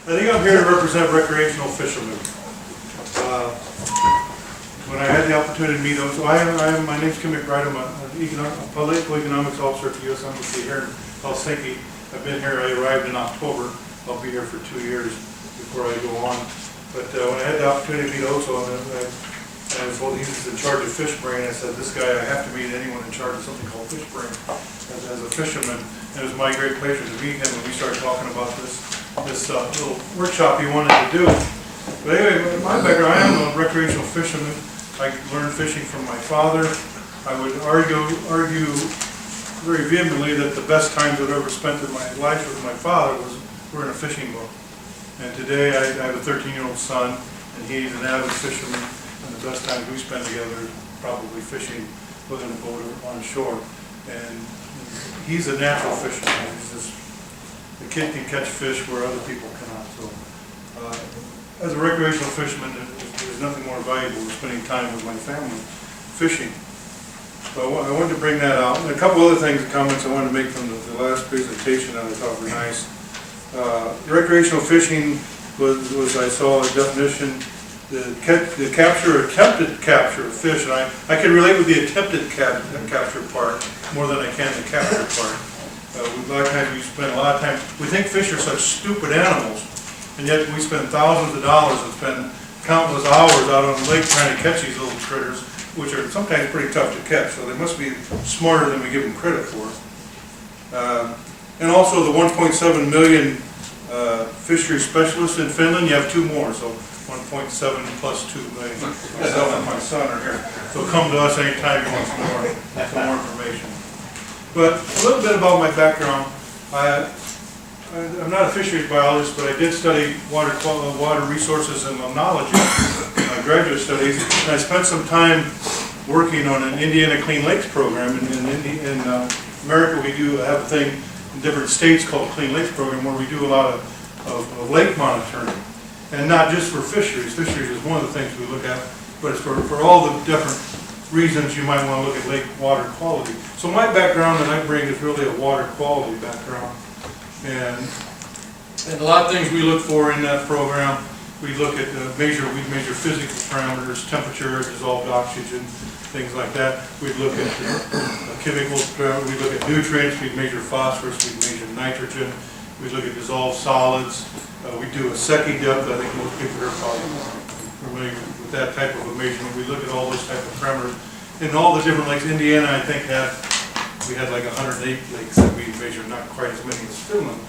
I think I'm here to represent recreational fishermen. When I had the opportunity to meet them, so my name's Kenneth McBride. I'm a political economics officer at the U.S. Embassy here in Helsinki. I've been here, I arrived in October. I'll be here for 2 years before I go on. But when I had the opportunity to meet Oso, I was told he was in charge of fish brain. I said, this guy, I have to meet anyone in charge of something called fish brain as a fisherman. And it was my great pleasure to meet him when we started talking about this little workshop he wanted to do. But anyway, my background, I am a recreational fisherman. I learned fishing from my father. I would argue very vehemently that the best times I've ever spent in my life with my father were in a fishing boat. And today I have a 13-year-old son, and he's an avid fisherman. And the best times we spend together is probably fishing within a boat or on shore. And he's a natural fisherman. The kid can catch fish where other people cannot. So, as a recreational fisherman, there's nothing more valuable than spending time with my family fishing. So I wanted to bring that out. And a couple other things, comments I wanted to make from the last presentation that I thought were nice. Recreational fishing was I saw a definition, the capture, attempted capture of fish, and I can relate with the attempted capture part more than I can the capture part. A lot of times we spend a lot of time, we think fish are such stupid animals, and yet we spend thousands of dollars and spend countless hours out on the lake trying to catch these little critters, which are sometimes pretty tough to catch, so they must be smarter than we give them credit for. And also the 1.7 million fishery specialists in Finland, you have 2 more, so 1.7 plus 2 million. Myself and my son are here, so come to us anytime you want some more information. But a little bit about my background. I'm not a fisheries biologist, but I did study water resources and limnology in my graduate studies. And I spent some time working on an Indiana Clean Lakes program. In America, we do have a thing in different states called Clean Lakes Program, where we do a lot of lake monitoring. And not just for fisheries. Fisheries is one of the things we look at, but it's for all the different reasons you might want to look at lake water quality. So my background that I bring is really a water quality background. And a lot of things we look for in that program. We look at we measure physical parameters, temperature, dissolved oxygen, things like that. We look at chemicals, we look at nutrients, we measure phosphorus, we measure nitrogen, we look at dissolved solids. We do a Secchi depth. I think most people are probably familiar with that type of a measurement. We look at all those type of parameters. In all the different lakes, Indiana, I think, we had like 108 lakes that we measured, not quite as many as Finland.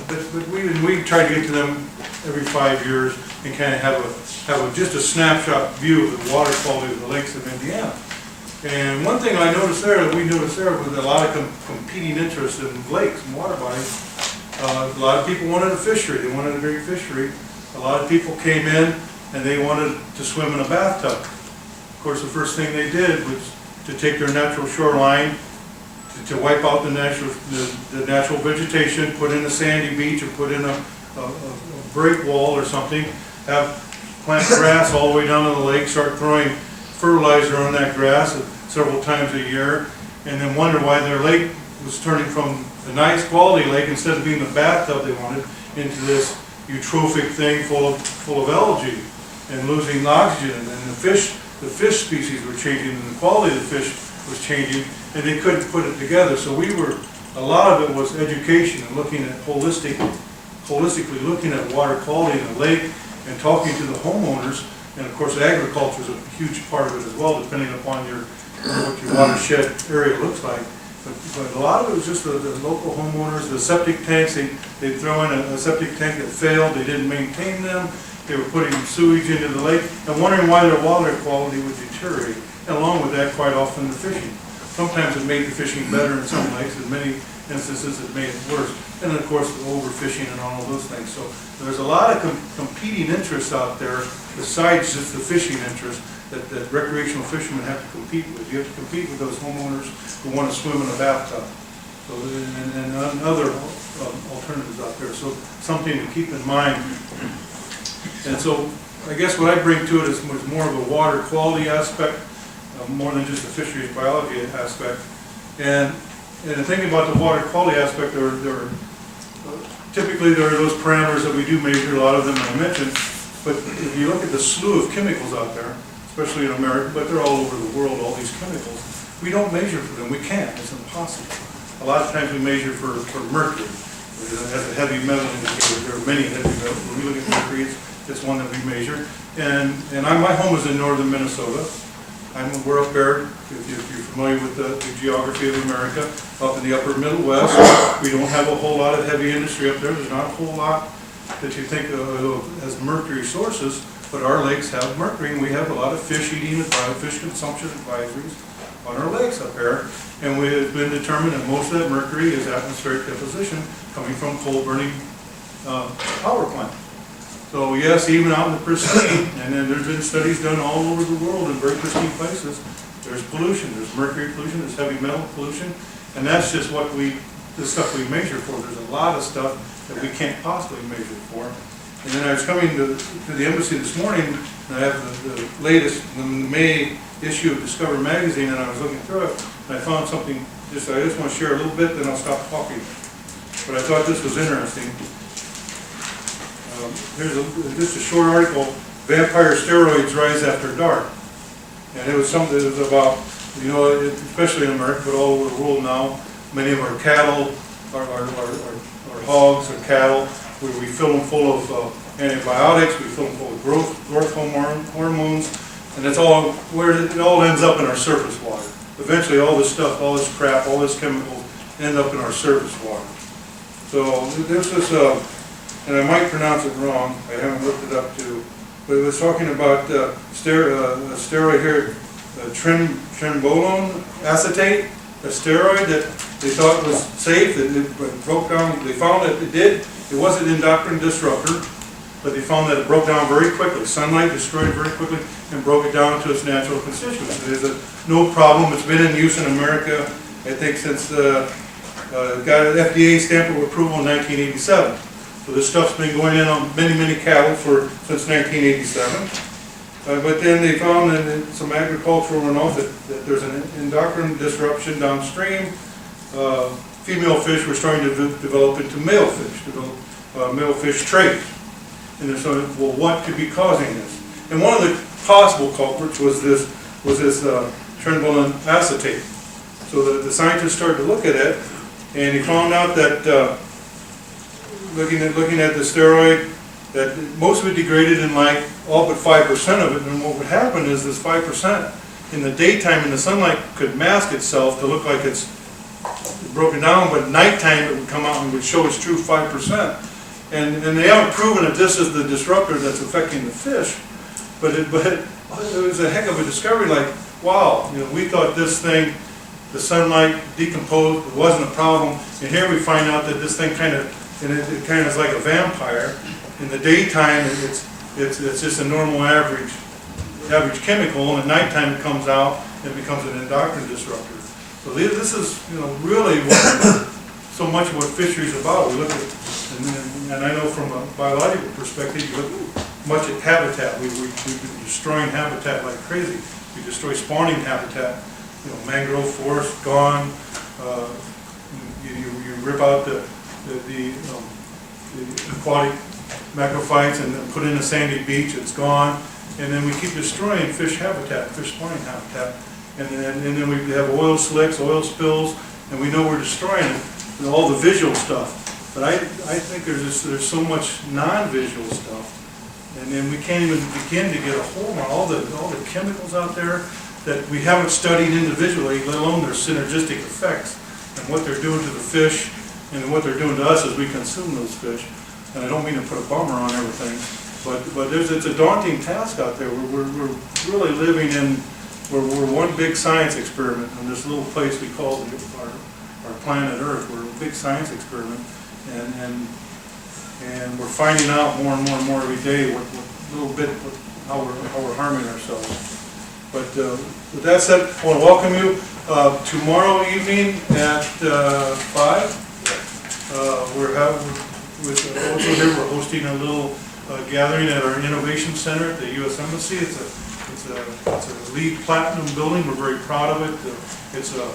But we try to get to them every 5 years and kind of have just a snapshot view of the water quality of the lakes of Indiana. And one thing we noticed there was a lot of competing interest in lakes and water bodies. A lot of people wanted a fishery. They wanted a great fishery. A lot of people came in and they wanted to swim in a bathtub. Of course, the first thing they did was to take their natural shoreline, to wipe out the natural vegetation, put in a sandy beach, or put in a break wall or something, plant grass all the way down to the lake, start throwing fertilizer on that grass several times a year, and then wonder why their lake was turning from a nice quality lake, instead of being the bathtub they wanted, into this eutrophic thing full of algae and losing oxygen. And the fish species were changing, and the quality of the fish was changing, and they couldn't put it together. So a lot of it was education and looking at holistically looking at water quality in the lake and talking to the homeowners. And of course, agriculture is a huge part of it as well, depending upon what your watershed area looks like. But a lot of it was just the local homeowners, the septic tanks. They'd throw in a septic tank that failed. They didn't maintain them. They were putting sewage into the lake and wondering why their water quality would deteriorate. And along with that, quite often the fishing. Sometimes it made the fishing better in some lakes. In many instances, it made it worse. And then, of course, the overfishing and all of those things. So there's a lot of competing interests out there besides just the fishing interest that recreational fishermen have to compete with. You have to compete with those homeowners who want to swim in a bathtub. So, and other alternatives out there. So something to keep in mind. And so I guess what I bring to it is more of a water quality aspect, more than just a fisheries biology aspect. And thinking about the water quality aspect, there are typically there are those parameters that we do measure, a lot of them I mentioned, but if you look at the slew of chemicals out there, especially in America, but they're all over the world, all these chemicals, we don't measure for them, we can't, it's impossible. A lot of times we measure for mercury, as a heavy metal indicator. There are many heavy metals. When we look at mercury, it's one that we measure. And my home is in northern Minnesota. We're up there, if you're familiar with the geography of America, up in the upper Midwest. We don't have a whole lot of heavy industry up there. There's not a whole lot that you think of as mercury sources, but our lakes have mercury, and we have a lot of fish eating, fish consumption advisories on our lakes up there. And we have been determined that most of that mercury is atmospheric deposition coming from coal burning power plant. So yes, even out in the pristine, and then there's been studies done all over the world in very pristine places, there's pollution, there's mercury pollution, there's heavy metal pollution, and that's just the stuff we measure for. There's a lot of stuff that we can't possibly measure for. And then I was coming to the embassy this morning, and I have the latest, the May issue of Discover magazine, and I was looking through it, and I found something, I just want to share a little bit, then I'll stop talking. But I thought this was interesting. Here's just a short article, Vampire Steroids Rise After Dark. And it was something that was about, you know, especially in America, but all over the world now, many of our cattle, our hogs or cattle, where we fill them full of antibiotics, we fill them full of growth hormones, and it's all where it all ends up in our surface water. Eventually all this stuff, all this crap, all this chemicals end up in our surface water. So this is, and I might pronounce it wrong, I haven't looked it up too, but it was talking about a steroid here, trenbolone acetate, a steroid that they thought was safe, that it broke down, they found that it wasn't an endocrine disruptor, but they found that it broke down very quickly. Sunlight destroyed it very quickly and broke it down to its natural constituents. It is no problem. It's been in use in America, I think, since got an FDA stamp of approval in 1987. So this stuff's been going in on many cattle since 1987. But then they found in some agricultural runoff that there's an endocrine disruption downstream. Female fish were starting to develop into male fish, male fish traits. And they're saying, well, what could be causing this? And one of the possible culprits was this trenbolone acetate. So the scientists started to look at it, and he found out that looking at the steroid, that most of it degraded in like all but 5% of it. And what would happen is this 5% in the daytime in the sunlight could mask itself to look like it's broken down, but at nighttime it would come out and would show its true 5%. And they haven't proven that this is the disruptor that's affecting the fish, but it was a heck of a discovery. Like, wow, you know, we thought this thing, the sunlight decomposed, it wasn't a problem, and here we find out that this thing it kind of is like a vampire. In the daytime, it's just a normal average chemical, and at nighttime it comes out and becomes an endocrine disruptor. So this is, you know, really so much of what fishery is about. We look at, and I know from a biological perspective, you look much at habitat. We've been destroying habitat like crazy. We destroy spawning habitat. You know, mangrove forest gone. You rip out the aquatic macrophytes and then put in a sandy beach. It's gone. And then we keep destroying fish habitat, fish spawning habitat. And then we have oil slicks, oil spills, and we know we're destroying it. You know, all the visual stuff. But I think there's so much non-visual stuff, and then we can't even begin to get a hold on all the chemicals out there that we haven't studied individually, let alone their synergistic effects and what they're doing to the fish and what they're doing to us as we consume those fish. And I don't mean to put a bummer on everything, but it's a daunting task out there. We're really living in we're one big science experiment in this little place we call our planet Earth. We're a big science experiment. And we're finding out more and more every day what little bit how we're harming ourselves. But with that said, I want to welcome you tomorrow evening at 5. We're hosting a little gathering at our innovation center at the U.S. Embassy. It's a LEED Platinum building. We're very proud of it. It's a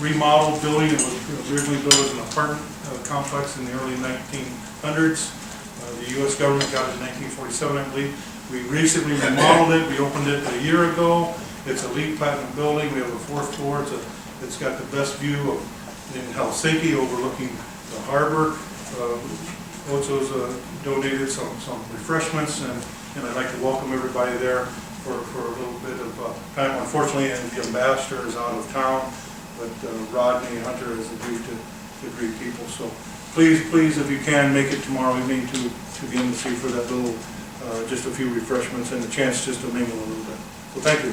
remodeled building. It was originally built as an apartment complex in the early 1900s. The U.S. government got it in 1947, I believe. We recently remodeled it. We opened it a year ago. It's a LEED Platinum building. We have a 4th floor. It's got the best view in Helsinki overlooking the harbor. Otso's donated some refreshments, and I'd like to welcome everybody there for a little bit of time. Unfortunately, the ambassador is out of town, but Rodney Hunter has agreed to greet people. So please, if you can, make it tomorrow evening to again see for that little, just a few refreshments and a chance just to mingle a little bit. So thank you.